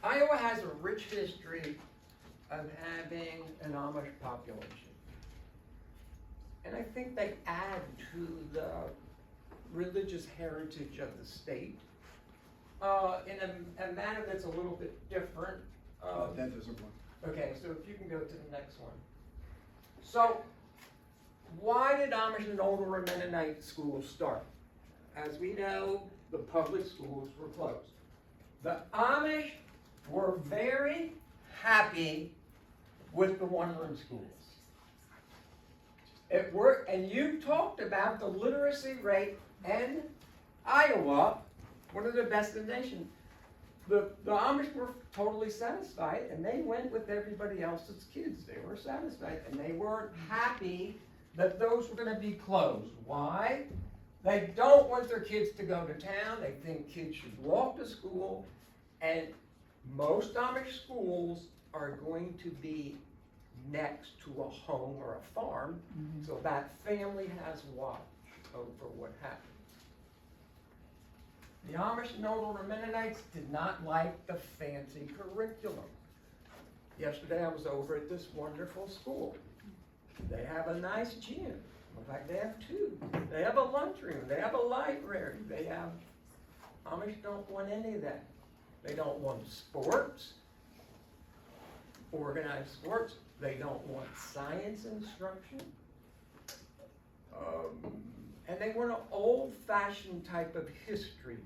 Iowa has a rich history of having an Amish population. And I think they add to the religious heritage of the state in a manner that's a little bit different. Okay, so if you can go to the next one. So, why did Amish and Old Order Mennonite schools start? As we know, the public schools were closed. The Amish were very happy with the one-room schools. It worked, and you talked about the literacy rate in Iowa, one of the best in the nation. The Amish were totally satisfied, and they went with everybody else's kids. They were satisfied, and they weren't happy that those were going to be closed. Why? They don't want their kids to go to town. They think kids should walk to school, and most Amish schools are going to be next to a home or a farm, so that family has watch over what happens. The Amish and Old Order Mennonites did not like the fancy curriculum. Yesterday I was over at this wonderful school. They have a nice gym. In fact, they have two. They have a lunchroom. They have a library. They have, Amish don't want any of that. They don't want sports, organized sports. They don't want science instruction. And they want an old-fashioned type of history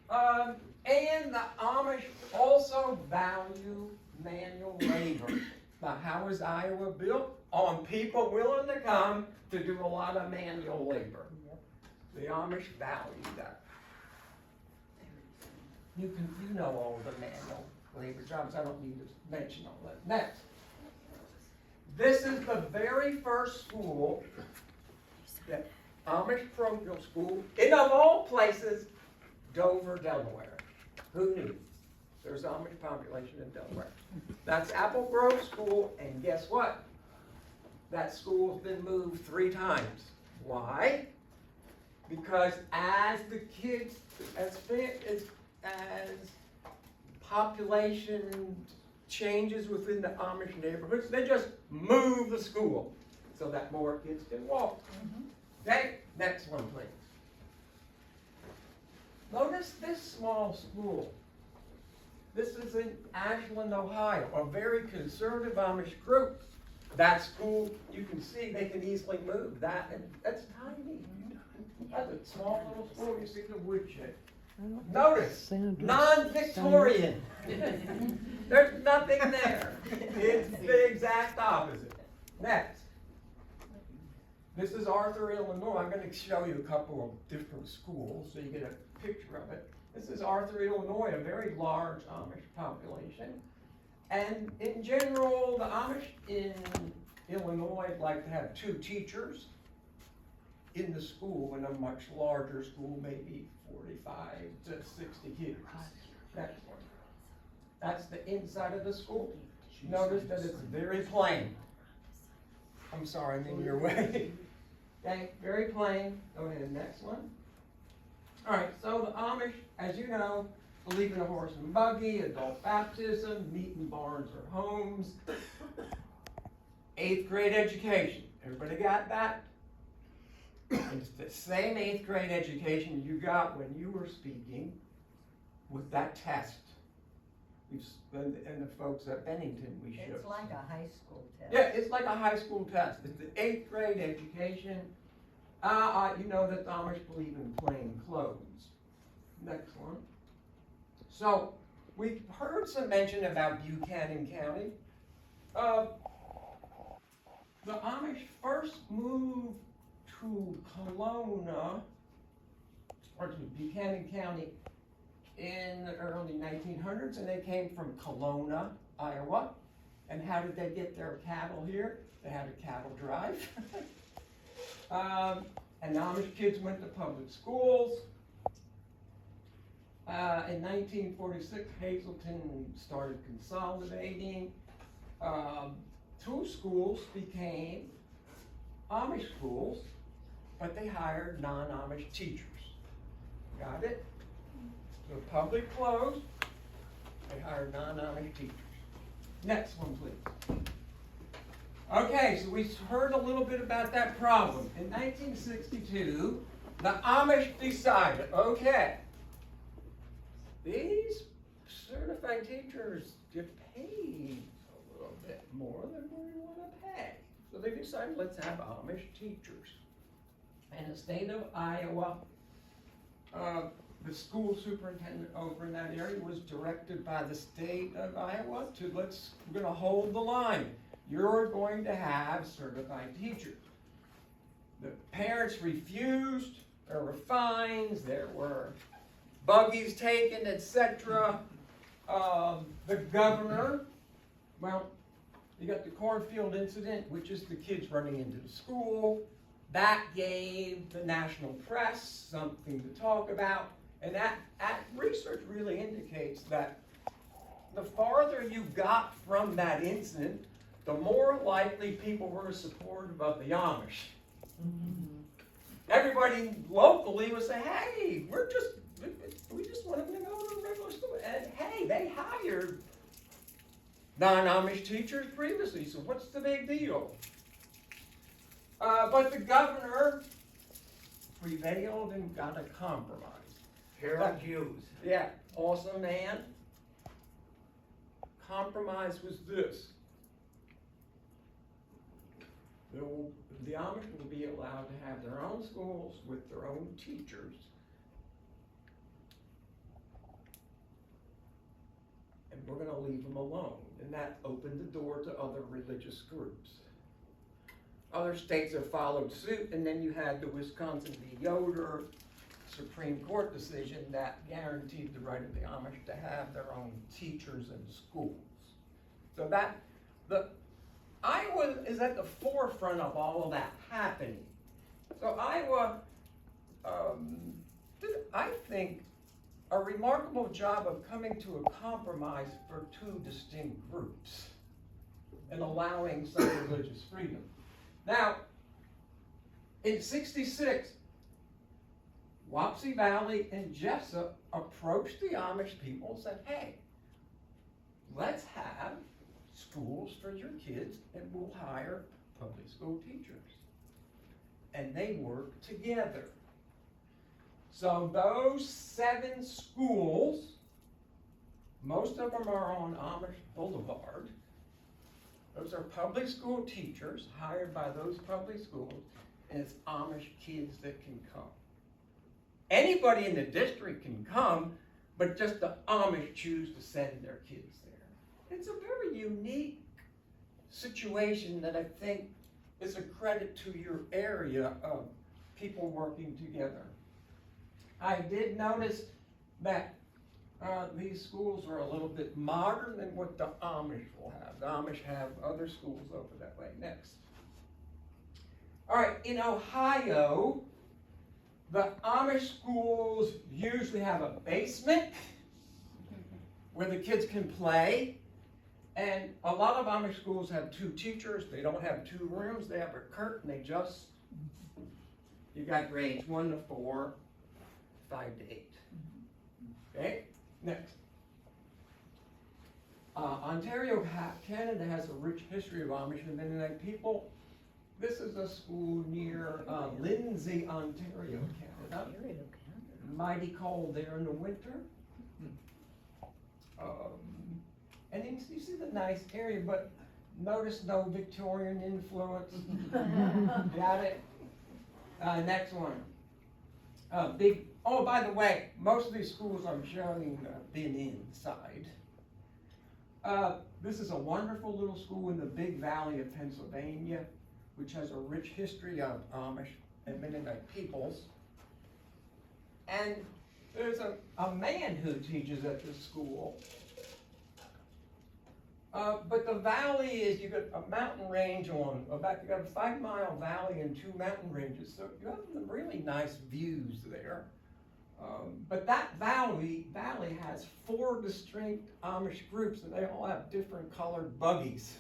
taught. And the Amish also value manual labor. Now, how is Iowa built? On people willing to come to do a lot of manual labor. The Amish value that. You know all the manual labor jobs. I don't need to mention all that. Next. This is the very first school, that Amish parochial school, in of all places, Dover, Delaware. Who knew? There's an Amish population in Delaware. That's Apple Grove School, and guess what? That school's been moved 3 times. Why? Because as the kids, as population changes within the Amish neighborhoods, they just move the school so that more kids can walk. Okay, next one, please. Notice this small school. This is in Ashland, Ohio, a very conservative Amish group. That school, you can see they can easily move. That's tiny. That's a small little school. You see the woodshed. Notice, non-Victorian. There's nothing there. It's the exact opposite. Next. This is Arthur, Illinois. I'm going to show you a couple of different schools so you get a picture of it. This is Arthur, Illinois, a very large Amish population. And in general, the Amish in Illinois like to have 2 teachers in the school, in a much larger school, maybe 45 to 60 kids. Next one. That's the inside of the school. Notice that it's very plain. I'm sorry, I'm in your way. Okay, very plain. Go ahead, next one. All right, so the Amish, as you know, believe in a horse and buggy, adult baptism, meat in barns or homes, 8th grade education. Everybody got that? It's the same 8th grade education you got when you were speaking with that test. And the folks at Bennington, we showed. It's like a high school test. Yeah, it's like a high school test. It's the 8th grade education. You know that the Amish believe in plain clothes. Next one. So, we've heard some mention about Buchanan County. The Amish first moved to Kalona, or to Buchanan County, in the early 1900s, and they came from Kalona, Iowa. And how did they get their cattle here? They had a cattle drive. And the Amish kids went to public schools. In 1946, Hazleton started consolidating. 2 schools became Amish schools, but they hired non-Amish teachers. Got it? The public closed, they hired non-Amish teachers. Next one, please. Okay, so we heard a little bit about that problem. In 1962, the Amish decided, okay, these certified teachers get paid a little bit more than we want to pay. So they decided, let's have Amish teachers. And the state of Iowa, the school superintendent over in that area was directed by the state of Iowa to we're going to hold the line. You're going to have certified teachers. The parents refused, there were fines, there were buggies taken, etc. The governor, well, you got the cornfield incident, which is the kids running into the school. That gave the national press something to talk about. And that research really indicates that the farther you got from that incident, the more likely people were supportive of the Amish. Mm-hmm. Everybody locally was saying, hey, we just want them to go to regular school. And hey, they hired non-Amish teachers previously, so what's the big deal? But the governor prevailed and got a compromise. Harold Hughes. Yeah, awesome man. Compromise was this. The Amish will be allowed to have their own schools with their own teachers. And we're going to leave them alone. And that opened the door to other religious groups. Other states have followed suit, and then you had the Wisconsin v. Yoder Supreme Court decision that guaranteed the right of the Amish to have their own teachers in schools. So Iowa is at the forefront of all of that happening. So Iowa did, I think, a remarkable job of coming to a compromise for two distinct groups and allowing some religious freedom. Now, in '66, Wapsie Valley and Jessup approached the Amish people and said, hey, let's have schools for your kids and we'll hire public school teachers. And they worked together. So those 7 schools, most of them are on Amish Boulevard. Those are public school teachers hired by those public schools, and it's Amish kids that can come. Anybody in the district can come, but just the Amish choose to send their kids there. It's a very unique situation that I think is a credit to your area of people working together. I did notice that these schools are a little bit modern than what the Amish will have. The Amish have other schools over that way. Next. All right, in Ohio, the Amish schools usually have a basement where the kids can play. And a lot of Amish schools have 2 teachers. They don't have 2 rooms. They have a curtain. You got grades 1 to 4, 5 to 8. Okay, next. Ontario, Canada has a rich history of Amish and Mennonite people. This is a school near Lindsay, Ontario, Canada. Mighty cold there in the winter. And you see the nice area, but notice no Victorian influence. Got it? Next one. Oh, by the way, most of these schools I'm showing been inside. This is a wonderful little school in the Big Valley of Pennsylvania, which has a rich history of Amish and Mennonite peoples. And there's a man who teaches at this school. But the valley is, you got a mountain range you got a 5-mile valley and 2 mountain ranges. So you have some really nice views there. But that valley has 4 distinct Amish groups, and they all have different colored buggies.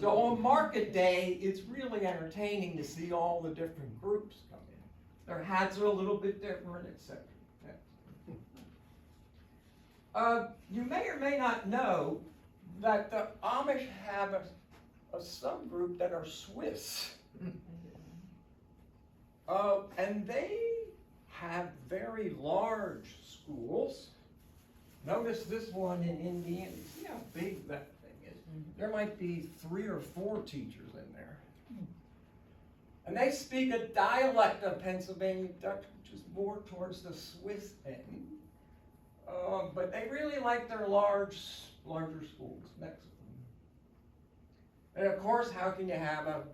So on market day, it's really entertaining to see all the different groups come in. Their hats are a little bit different, etc. You may or may not know that the Amish have a subgroup that are Swiss. And they have very large schools. Notice this one in Indiana. See how big that thing is? There might be 3 or 4 teachers in there. And they speak a dialect of Pennsylvania Dutch, which is more towards the Swiss end. But they really like their larger schools. Next one. And of course, how can you have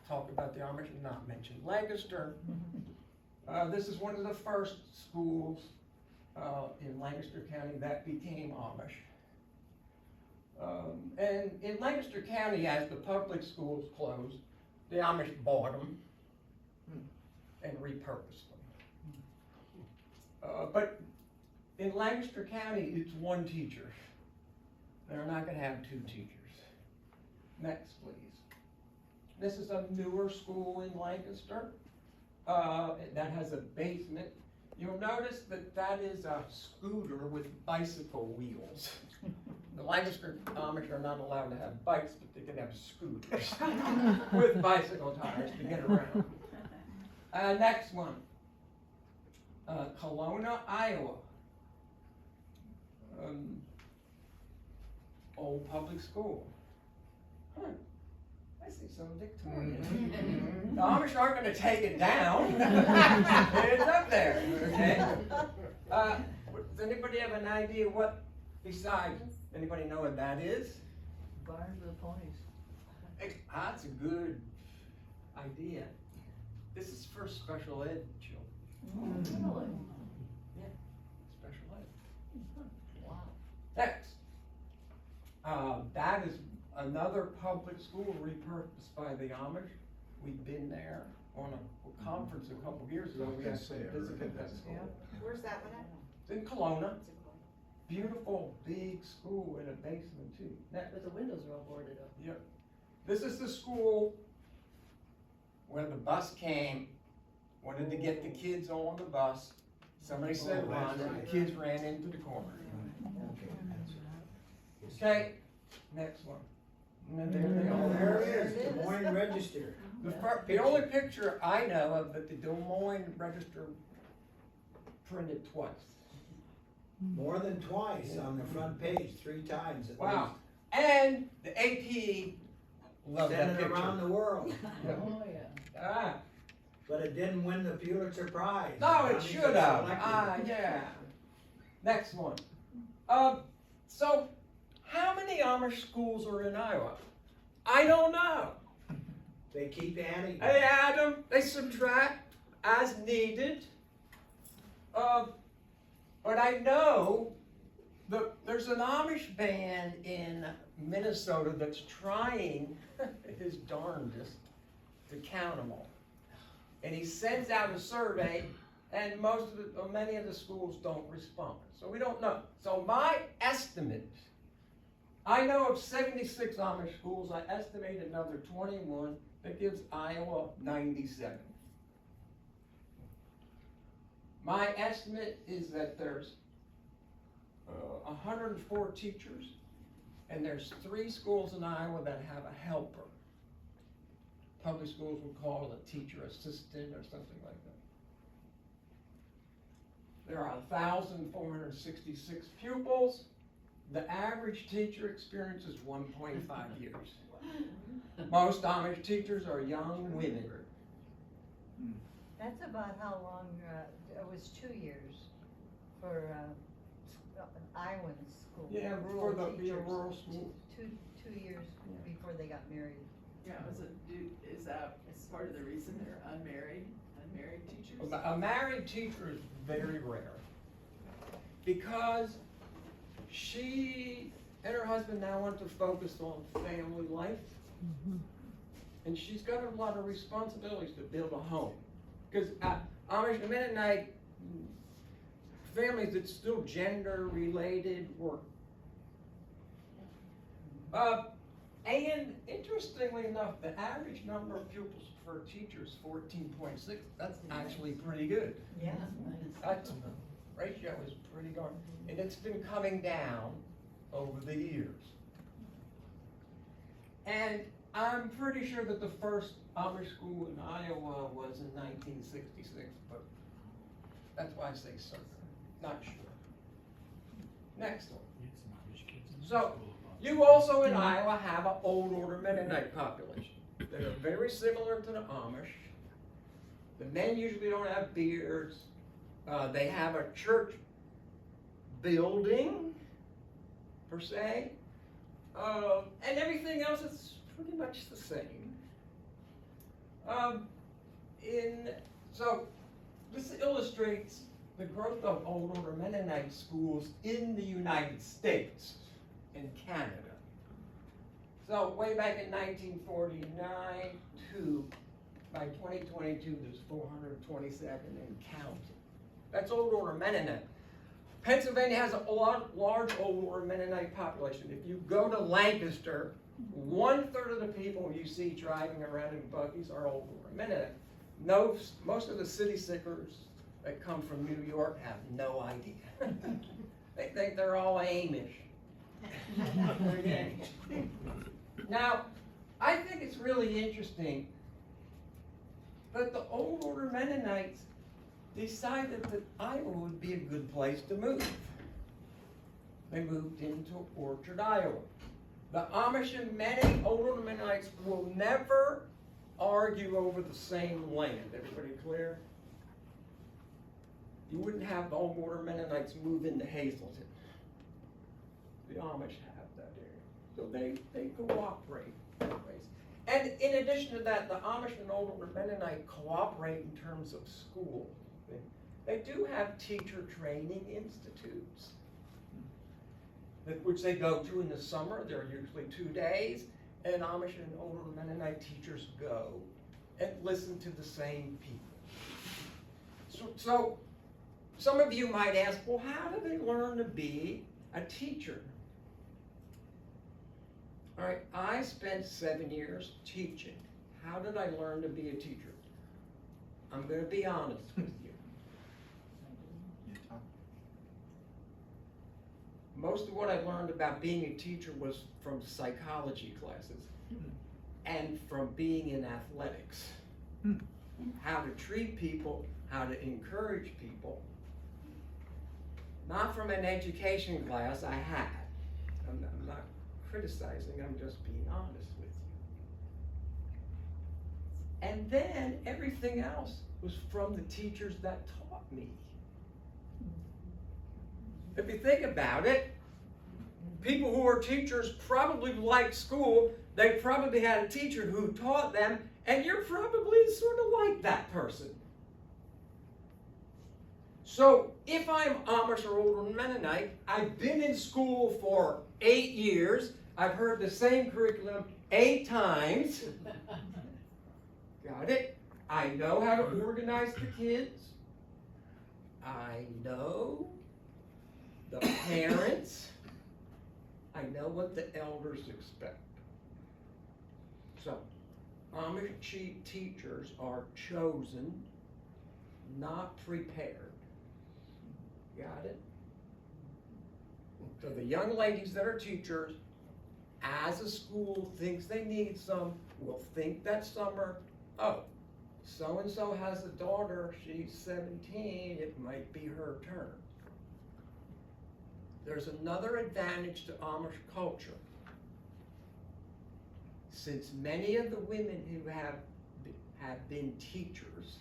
talk about the Amish and not mention Lancaster? This is one of the first schools in Lancaster County that became Amish. And in Lancaster County, as the public schools closed, the Amish bought them and repurposed them. But in Lancaster County, it's 1 teacher. They're not going to have 2 teachers. Next, please. This is a newer school in Lancaster that has a basement. You'll notice that that is a scooter with bicycle wheels. The Lancaster Amish are not allowed to have bikes, but they can have scooters with bicycle tires to get around. Next one. Kalona, Iowa. Old public school. Huh. I see some Victorian. The Amish aren't going to take it down. It's up there. Okay. Does anybody have an idea what besides? Anybody know what that is? Barn for the ponies. That's a good idea. This is for special ed children. Really? Yeah, special ed. Wow. Next. That is another public school repurposed by the Amish. We've been there on a conference a couple years ago. We actually visited that school. Where's that one at? It's in Kalona. Beautiful, big school with a basement too. Next. But the windows are all boarded up. Yep. This is the school where the bus came, wanted to get the kids on the bus. Somebody said run, and the kids ran into the corner. Okay, next one. And then there they all There are. it is, Des Moines Register. The only picture I know of that the Des Moines Register printed twice. More than twice on the front page, 3 times at Wow. And the AP loved least. that Sent it picture. around the world. Oh, yeah. Ah. But it didn't win the Pulitzer Prize. No, it Amish should are have. selected. Ah, yeah. Next one. So, how many Amish schools are in Iowa? I don't know. They keep adding. They add them, they subtract as needed. But I know that there's an Amish band in Minnesota that's trying his darndest to count them all. And he sends out a survey, and many of the schools don't respond. So we don't know. So my estimate, I know of 76 Amish schools. I estimate another 21. That gives Iowa 97. My estimate is that there's 104 teachers, and there's 3 schools in Iowa that have a helper. Public schools would call it a teacher assistant or something like that. There are 1,466 pupils. The average teacher experience is 1.5 years. Most Amish teachers are young women. That's about how long, it was 2 years for Iowan school. Yeah, rural for the teachers. rural school. Two years before they got married. Yeah, is that part of the reason they're unmarried teachers? A married teacher is very rare because she and her husband now want to focus on family life. And she's got a lot of responsibilities to build a home. Because Amish and Mennonite families, it's still gender related work. And interestingly enough, the average number of pupils per teacher is 14.6. That's actually pretty good. Yeah. That's ratio is pretty darn, and it's been coming down over the years. And I'm pretty sure that the first Amish school in Iowa was in 1966, but that's why I say certain, not sure. Next one. So, you also in Iowa have an Old Order Mennonite population. They are very similar to the Amish. The men usually don't have beards. They have a church building, per se. And everything else is pretty much the same. So, this illustrates the growth of Old Order Mennonite schools in the United States and Canada. So way back in 1949 to, by 2022, there's 427 and counting. That's Old Order Mennonite. Pennsylvania has a large Old Order Mennonite population. If you go to Lancaster, 1/3 of the people you see driving around in buggies are Old Order Mennonite. Most of the city slickers that come from New York have no idea. They think they're all Amish. Now, I think it's really interesting that the Old Order Mennonites decided that Iowa would be a good place to move. They moved into Orchard, Iowa. The Amish and many Old Order Mennonites will never argue over the same land. Everybody clear? You wouldn't have the Old Order Mennonites move into Hazleton. The Amish have that area. So they cooperate anyways. And in addition to that, the Amish and Old Order Mennonite cooperate in terms of school. They do have teacher training institutes, which they go to in the summer. They're usually 2 days, and Amish and Old Order Mennonite teachers go and listen to the same people. So some of you might ask, well, how do they learn to be a teacher? All right, I spent 7 years teaching. How did I learn to be a teacher? I'm going to be honest with you. Most of what I learned about being a teacher was from psychology classes and from being in athletics. How to treat people, how to encourage people. Not from an education class I had. I'm not criticizing, I'm just being honest with you. And then everything else was from the teachers that taught me. If you think about it, people who are teachers probably like school. They probably had a teacher who taught them, and you're probably sort of like that person. So if I'm Amish or Old Order Mennonite, I've been in school for 8 years. I've heard the same curriculum 8 times. Got it? I know how to organize the kids. I know the parents. I know what the elders expect. So, Amish teachers are chosen, not prepared. Got it? So the young ladies that are teachers, as a school thinks they need some, will think that summer, oh, so-and-so has a daughter, she's 17, it might be her turn. There's another advantage to Amish culture. Since many of the women who have been teachers,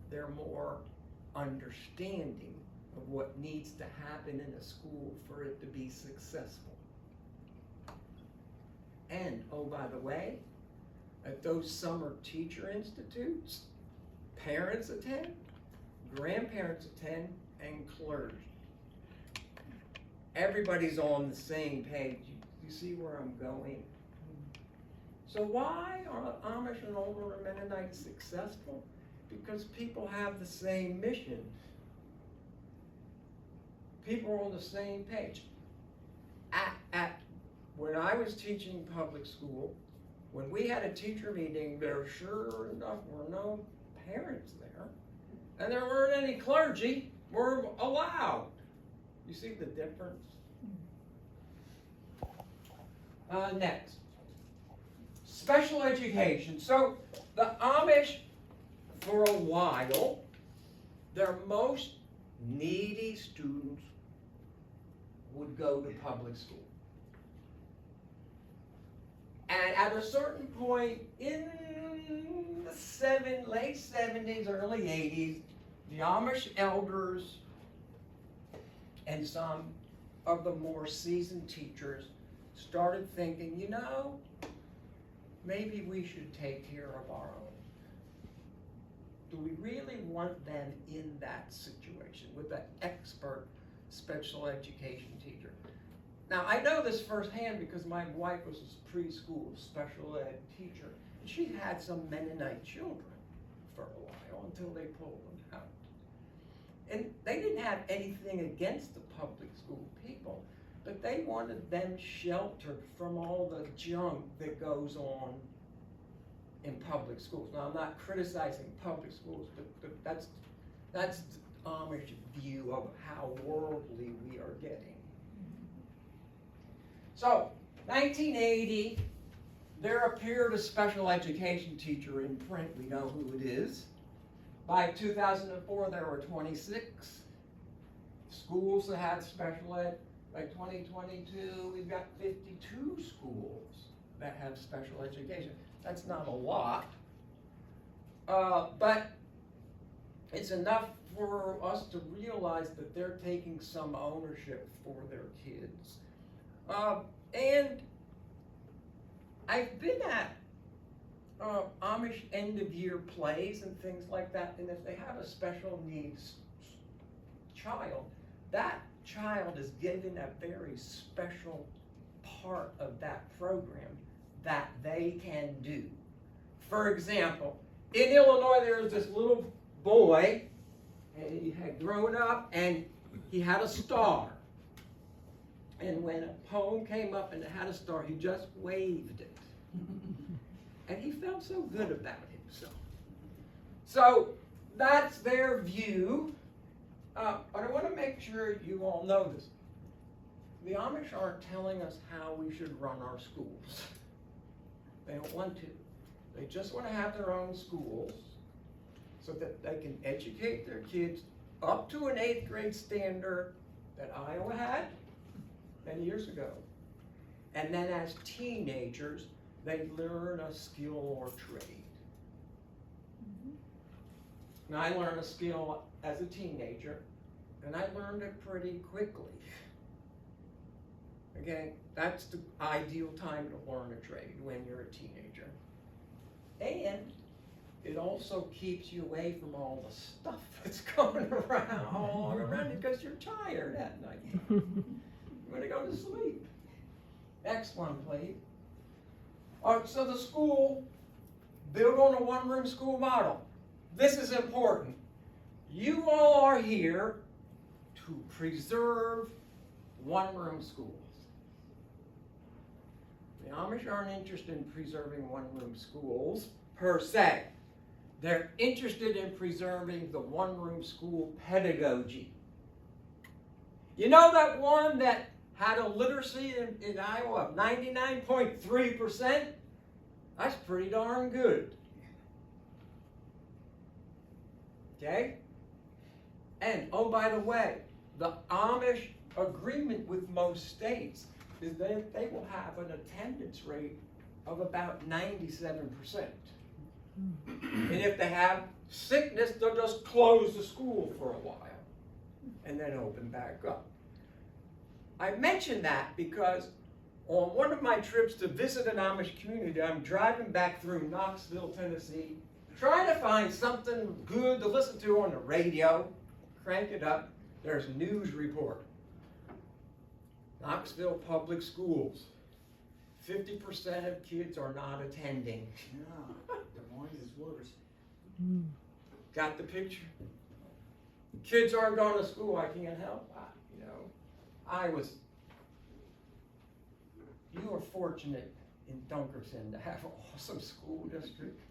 they're more understanding of what needs to happen in a school for it to be successful. And, oh, by the way, at those summer teacher institutes, parents attend, grandparents attend, and clergy. Everybody's on the same page. You see where I'm going? So why are Amish and Old Order Mennonites successful? Because people have the same mission. People are on the same page. When I was teaching public school, when we had a teacher meeting, there sure enough were no parents there. and there weren't any clergy were allowed. You see the difference? Next, special education. So the Amish, for a while, their most needy students would go to public school. And at a certain point in the late 70s, early 80s, the Amish elders and some of the more seasoned teachers started thinking, you know, maybe we should take care of our own. Do we really want them in that situation with an expert special education teacher? Now, I know this firsthand because my wife was a preschool special ed teacher, and she had some Mennonite children for a while until they pulled them out. And they didn't have anything against the public school people, but they wanted them sheltered from all the junk that goes on in public schools. Now, I'm not criticizing public schools, but that's the Amish view of how worldly we are getting. So, 1980, there appeared a special education teacher in print. We know who it is. By 2004, there were 26 schools that had special ed. By 2022, we've got 52 schools that have special education. That's not a lot, but it's enough for us to realize that they're taking some ownership for their kids. And I've been at Amish end-of-year plays and things like that, and if they have a special needs child, that child is given a very special part of that program that they can do. For example, in Illinois, there was this little boy, and he had grown up, and he had a star. And when a poem came up and it had a star, he just waved it. And he felt so good about himself. So that's their view. But I want to make sure you all know this. The Amish aren't telling us how we should run our schools. They don't want to. They just want to have their own schools so that they can educate their kids up to an 8th grade standard that Iowa had many years ago. And then as teenagers, they learn a skill or trade. Now, I learned a skill as a teenager, and I learned it pretty quickly. Okay, that's the ideal time to learn a trade, when you're a teenager. And it also keeps you away from all the stuff that's going around, all around you, because you're tired at night. You want to go to sleep. Next one, please. So the school, built on a one-room school model. This is important. You all are here to preserve one-room schools. The Amish aren't interested in preserving one-room schools per se. They're interested in preserving the one-room school pedagogy. You know that one that had a literacy in Iowa of 99.3%? That's pretty darn good. Okay? And, oh, by the way, the Amish agreement with most states is that they will have an attendance rate of about 97%. And if they have sickness, they'll just close the school for a while and then open back up. I mention that because on one of my trips to visit an Amish community, I'm driving back through Knoxville, Tennessee, trying to find something good to listen to on the radio. Crank it up. There's a news report. Knoxville Public Schools. 50% of kids are not attending. Yeah, Des Moines is worse. Got the picture? Kids aren't going to school. I can't help. You are fortunate in Dunkerton to have an awesome school district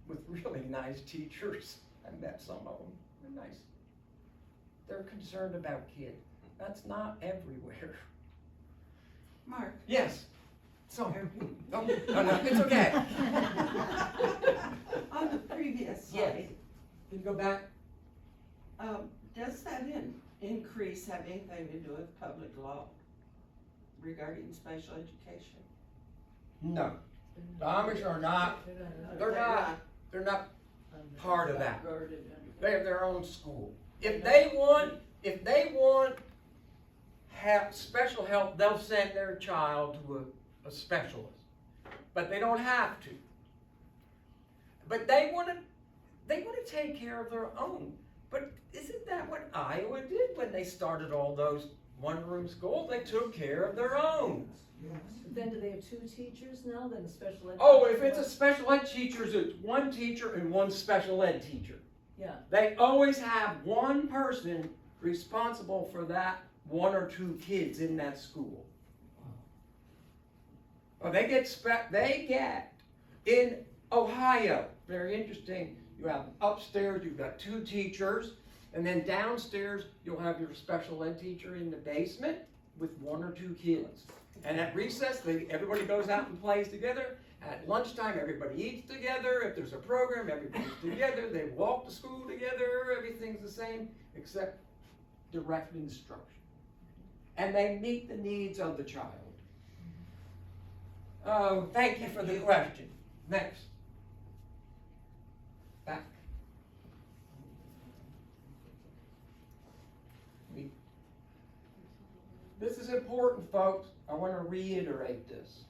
with really nice teachers. I met some of them. They're nice. They're concerned about kids. That's not everywhere. Mark, Yes. So, no, it's okay. on the previous Yes. slide, Can you go back? does that increase have anything to do with public law regarding special education? No. The Amish are not, they're not part of that. Guarded They have their own school. If they want special help, they'll send their child to a specialist. But they don't have to. But they want to take care of their own. But isn't that what Iowa did when they started all those one-room schools? They took care of their own. Then do they have two teachers now, then the special ed? Oh, if it's a special ed teacher, it's one teacher and one special ed teacher. Yeah, They always have one person responsible for that one or two kids in that school. Oh, they get in Ohio, very interesting. You have upstairs, you've got two teachers, and then downstairs, you'll have your special ed teacher in the basement with one or two kids. And at recess, everybody goes out and plays together. At lunchtime, everybody eats together. If there's a program, everybody's together. They walk to school together. Everything's the same except direct instruction. And they meet the needs of the child. Oh, thank you for the question. Next. Back. This is important, folks. I want to reiterate this.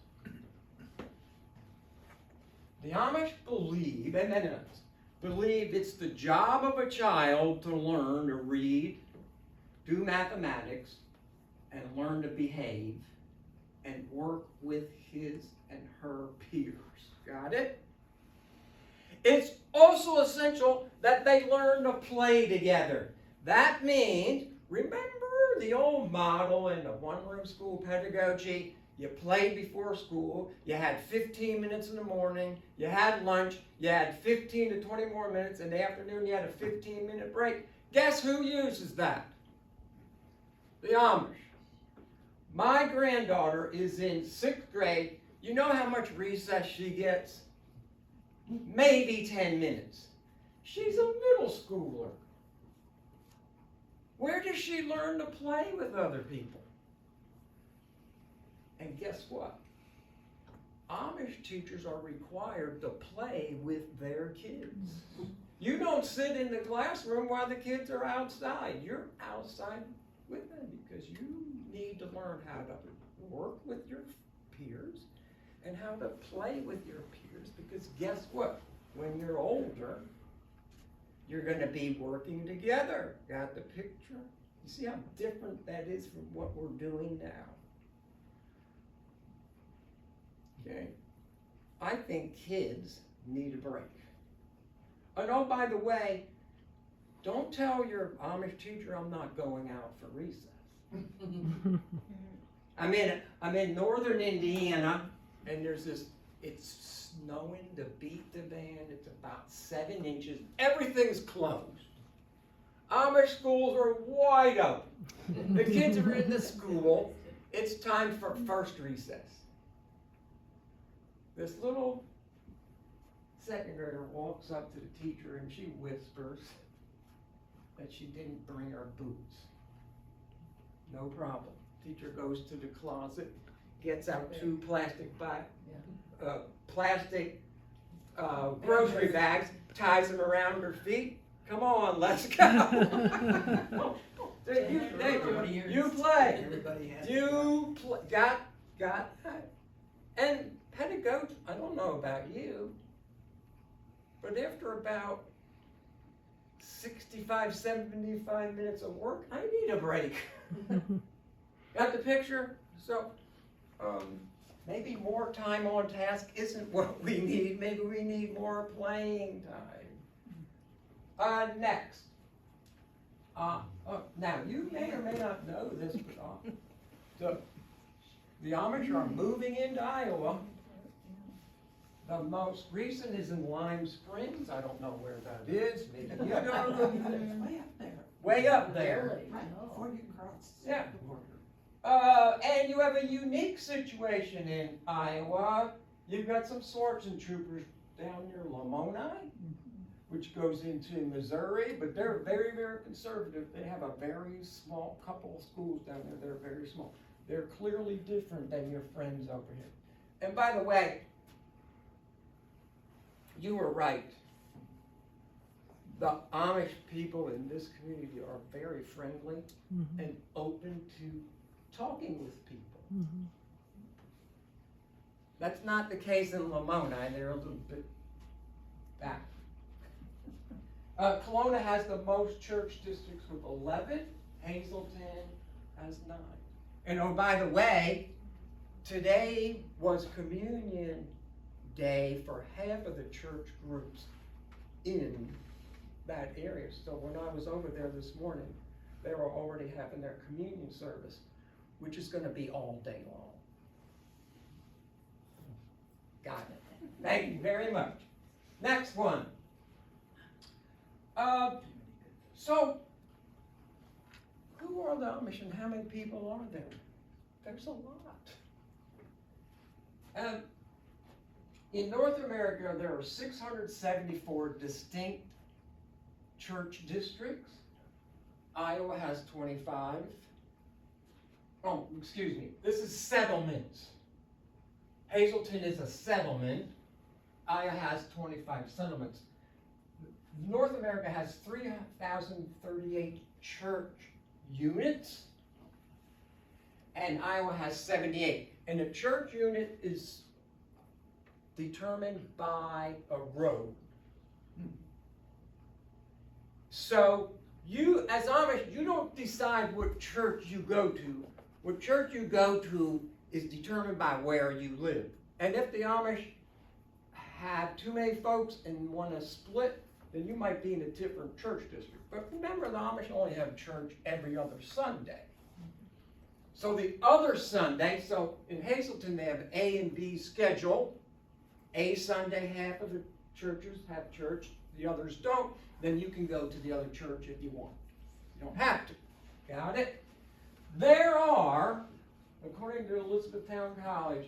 The Amish believe, and Mennonites believe, it's the job of a child to learn to read, do mathematics, and learn to behave, and work with his and her peers. Got it? It's also essential that they learn to play together. That means, remember the old model in the one-room school pedagogy? You played before school, you had 15 minutes in the morning, you had lunch, you had 15 to 20 more minutes, in the afternoon you had a 15-minute break. Guess who uses that? The Amish. My granddaughter is in 6th grade. You know how much recess she gets? Maybe 10 minutes. She's a middle schooler. Where does she learn to play with other people? And guess what? Amish teachers are required to play with their kids. You don't sit in the classroom while the kids are outside. You're outside with them because you need to learn how to work with your peers and how to play with your peers, because guess what? When you're older, you're going to be working together. Got the picture? You see how different that is from what we're doing now? Okay? I think kids need a break. And oh, by the way, don't tell your Amish teacher I'm not going out for recess. I'm in northern Indiana, and there's this, it's snowing to beat the band. It's about 7 inches. Everything's closed. Amish schools are wide open. The kids are in the school. It's time for first recess. This little second grader walks up to the teacher and she whispers that she didn't bring her boots. No problem. Teacher goes to the closet, gets out 2 plastic grocery bags, ties them around her feet. Come on, let's go. You play. Everybody has. Got that. And pedagogy, I don't know about you, but after about 65, 75 minutes of work, I need a break. Got the picture? So, maybe more time on task isn't what we need. Maybe we need more playing time. Next. Now, you may or may not know this, but the Amish are moving into Iowa. The most recent is in Lime Springs. I don't know where that is. Maybe you know. It's way up there, Way up there. Really? right Oh. before you cross Yeah. the border. And you have a unique situation in Iowa. You've got some sergeant troopers down near Lamoni, which goes into Missouri, but they're very, very conservative. They have a very small couple of schools down there. They're very small. They're clearly different than your friends over here. And by the way, you were right. The Amish people in this community are very friendly and open to talking with people. That's not the case in Lamoni. They're a little bit back. Kalona has the most church districts with 11. Hazelton has 9. And oh, by the way, today was communion day for half of the church groups in that area. So when I was over there this morning, they were already having their communion service, which is going to be all day long. Got it. Thank you very much. Next one. So, who are the Amish and how many people are there? There's a lot. In North America, there are 674 distinct church districts. Iowa has 25. Oh, excuse me. This is settlements. Hazelton is a settlement. Iowa has 25 settlements. North America has 3,038 church units, and Iowa has 78. And a church unit is determined by a road. So you, as Amish, you don't decide what church you go to. What church you go to is determined by where you live. And if the Amish have too many folks and want to split, then you might be in a different church district. But remember, the Amish only have church every other Sunday. So the other Sunday, so in Hazelton they have A and B schedule. A Sunday, half of the churches have church, the others don't. Then you can go to the other church if you want. You don't have to. Got it? There are, according to Elizabethtown College,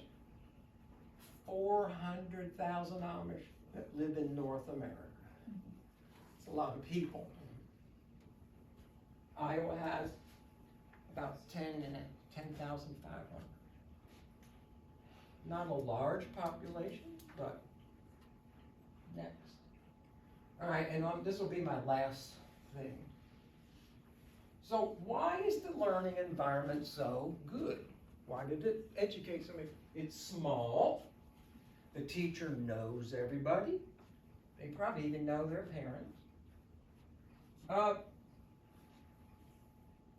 400,000 Amish that live in North America. It's a lot of people. Iowa has about 10,500. Not a large population, but next. All right, and this will be my last thing. So why is the learning environment so good? Why did it educate so many? It's small. The teacher knows everybody. They probably even know their parents.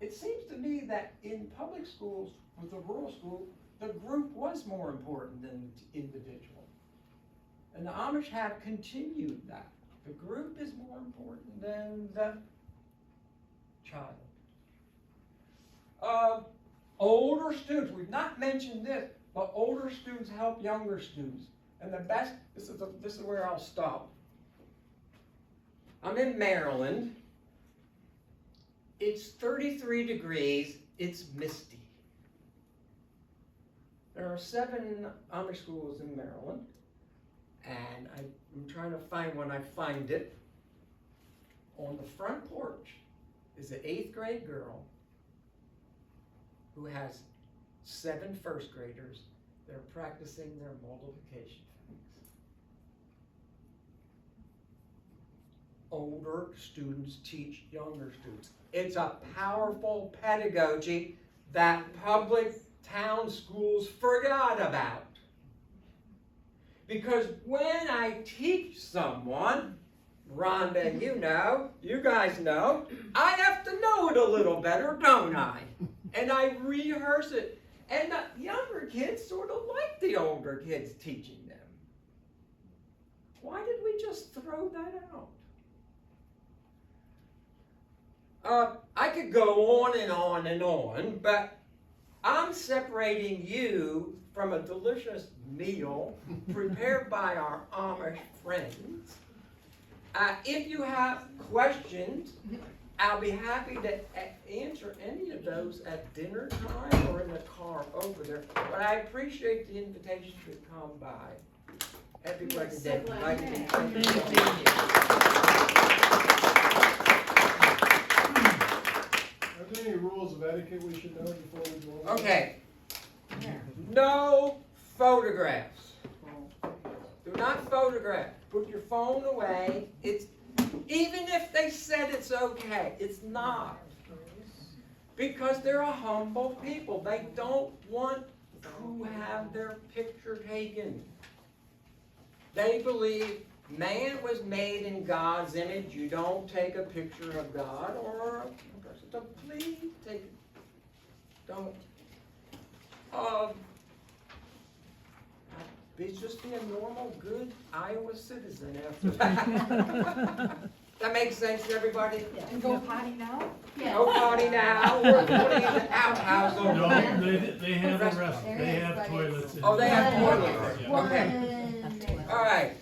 It seems to me that in public schools, with the rural school, the group was more important than the individual. And the Amish have continued that. The group is more important than the child. Older students, we've not mentioned this, but older students help younger students. And the best, this is where I'll stop. I'm in Maryland. It's 33 degrees, it's misty. There are 7 Amish schools in Maryland, and I'm trying to find one. I find it. On the front porch is an 8th grade girl who has 7 first graders. They're practicing their multiplication things. Older students teach younger students. It's a powerful pedagogy that public town schools forgot about. Because when I teach someone, Rhonda, you guys know, I have to know it a little better, don't I? And I rehearse it. And the younger kids sort of like the older kids teaching them. Why did we just throw that out? I could go on and on and on, but I'm separating you from a delicious meal prepared by our Amish friends. If you have questions, I'll be happy to answer any of those at dinner time or in the car over there. But I appreciate the invitation to come by. Everybody Yes, did. so glad Like you to came. thank you. Are there any rules of etiquette we should know before we go on? Okay. No photographs. Do not photograph. Put your phone away. It's, even if they said it's okay, it's not. Because they're a humble people. They don't want to have their picture taken. They believe man was made in God's image. You don't take a picture of God or a person. So please take it. Don't. Just be a normal, good Iowa citizen after that. That makes sense to everybody? And go potty now? No potty now. We're putting in the outhouse over No, there. they have a rest, There they is, have but toilets. in Oh, they have there. toilets. Okay. All right.